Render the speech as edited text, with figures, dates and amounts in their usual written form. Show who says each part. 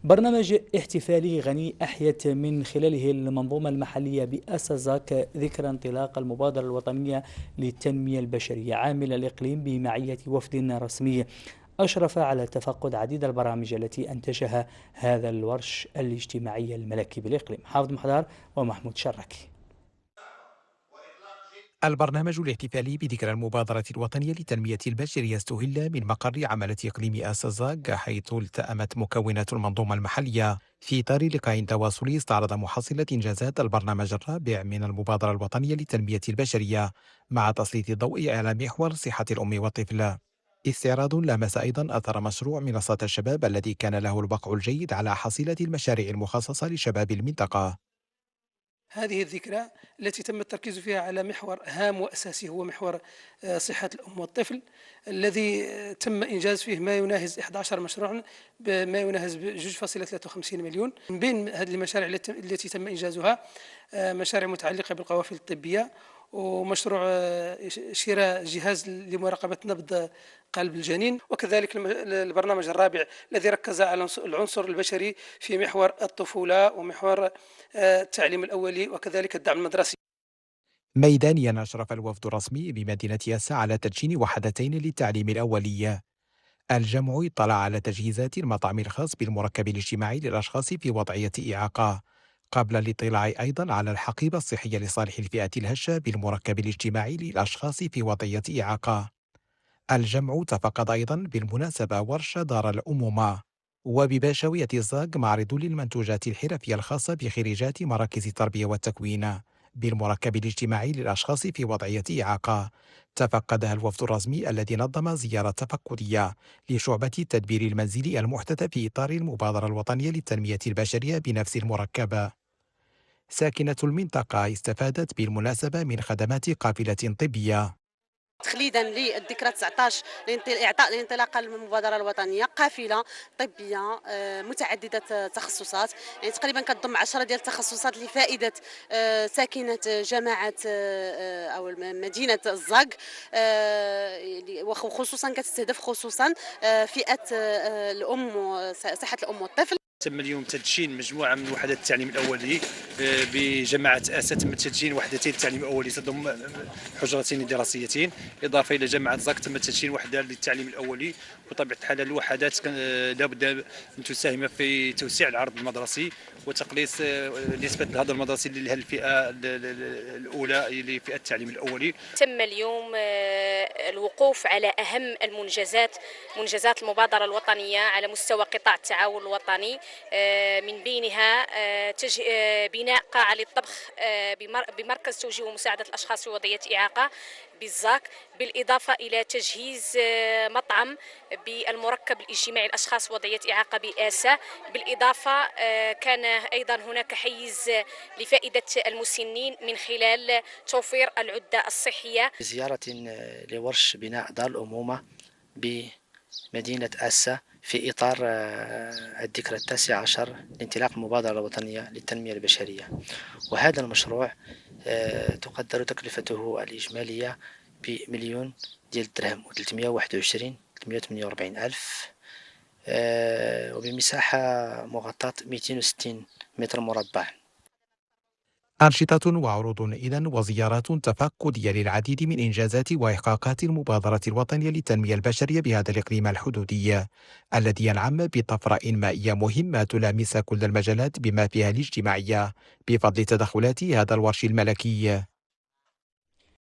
Speaker 1: برنامج احتفالي غني أحيت من خلاله المنظومة المحلية بأسزاك ذكرى انطلاق المبادرة الوطنية للتنمية البشرية عامل الإقليم بمعية وفد رسمي أشرف على تفقد عديد البرامج التي أنتجها هذا الورش الاجتماعي الملكي بالإقليم. حافظ محضار ومحمود شركي.
Speaker 2: البرنامج الاحتفالي بذكرى المبادرة الوطنية للتنمية البشرية استهل من مقر عملة إقليم آسزاغ، حيث التأمت مكونات المنظومة المحلية في إطار لقاء تواصلي استعرض محصلة إنجازات البرنامج الرابع من المبادرة الوطنية للتنمية البشرية مع تسليط الضوء على محور صحة الأم والطفل. استعراض لامس أيضا أثر مشروع منصة الشباب الذي كان له الوقع الجيد على حصيلة المشاريع المخصصة لشباب المنطقة.
Speaker 3: هذه الذكرى التي تم التركيز فيها على محور هام وأساسي هو محور صحة الأم والطفل، الذي تم إنجاز فيه ما يناهز 11 مشروعا بما يناهز 2.53 مليون. من بين هذه المشاريع التي تم إنجازها مشاريع متعلقة بالقوافل الطبية، ومشروع شراء جهاز لمراقبة نبض قلب الجنين، وكذلك البرنامج الرابع الذي ركز على العنصر البشري في محور الطفولة ومحور التعليم الأولي وكذلك الدعم المدرسي.
Speaker 2: ميدانيا أشرف الوفد الرسمي بمدينة ياسا على تدشين وحدتين للتعليم الأولي. الجمع اطلع على تجهيزات المطعم الخاص بالمركب الاجتماعي للأشخاص في وضعية إعاقة، قبل الاطلاع أيضا على الحقيبة الصحية لصالح الفئة الهشة بالمركب الاجتماعي للأشخاص في وضعية إعاقة. الجمع تفقد أيضا بالمناسبة ورشة دار الأمومة، وبباشوية الزاق معرض للمنتوجات الحرفية الخاصة بخريجات مراكز التربية والتكوين بالمركب الاجتماعي للأشخاص في وضعية إعاقة. تفقدها الوفد الرسمي الذي نظم زيارة تفقدية لشعبة التدبير المنزلي المحدثة في إطار المبادرة الوطنية للتنمية البشرية بنفس المركب. ساكنة المنطقة استفادت بالمناسبة من خدمات قافلة طبية.
Speaker 4: تخليدا للذكرى 19 لإعطاء الانطلاقة للمبادرة الوطنية، قافلة طبية متعددة تخصصات، يعني تقريبا كتضم 10 ديال التخصصات لفائدة ساكنة جماعة أو مدينة الزاق، وخصوصا كتستهدف خصوصا فئة الأم صحة الأم والطفل.
Speaker 5: تم اليوم تدشين مجموعة من وحدات التعليم الأولي بجماعة آسا. تم تدشين وحدتين التعليم الأولي تضم حجرتين دراسيتين، إضافة إلى جامعة زاق تم تدشين وحدة للتعليم الأولي. بطبيعة الحال الوحدات لابد أن تساهم في توسيع العرض المدرسي وتقليص نسبة الهدر المدرسي لها الفئة الأولى لفئة التعليم الأولي.
Speaker 6: تم اليوم الوقوف على أهم منجزات المبادرة الوطنية على مستوى قطاع التعاون الوطني، من بينها بناء قاعة للطبخ بمركز توجيه ومساعدة الأشخاص في وضعية إعاقة بالزاك، بالإضافة إلى تجهيز مطعم بالمركب الاجتماعي للأشخاص في وضعية إعاقة بآسا. بالإضافة كان أيضا هناك حيز لفائدة المسنين من خلال توفير العدة الصحية.
Speaker 7: زيارة لورش بناء دار الأمومة بمدينة آسا في إطار الذكرى 19 لانطلاق المبادرة الوطنية للتنمية البشرية، وهذا المشروع تقدر تكلفته الإجمالية بمليون ديال الدرهم و321,348 ألف، وبمساحة مغطاة 260 متر مربع.
Speaker 2: أنشطة وعروض إذن وزيارات تفقدية للعديد من إنجازات وإحقاقات المبادرة الوطنية للتنمية البشرية بهذا الإقليم الحدودي الذي ينعم بطفرة إنمائية مهمة تلامس كل المجالات بما فيها الاجتماعية بفضل تدخلات هذا الورش الملكي.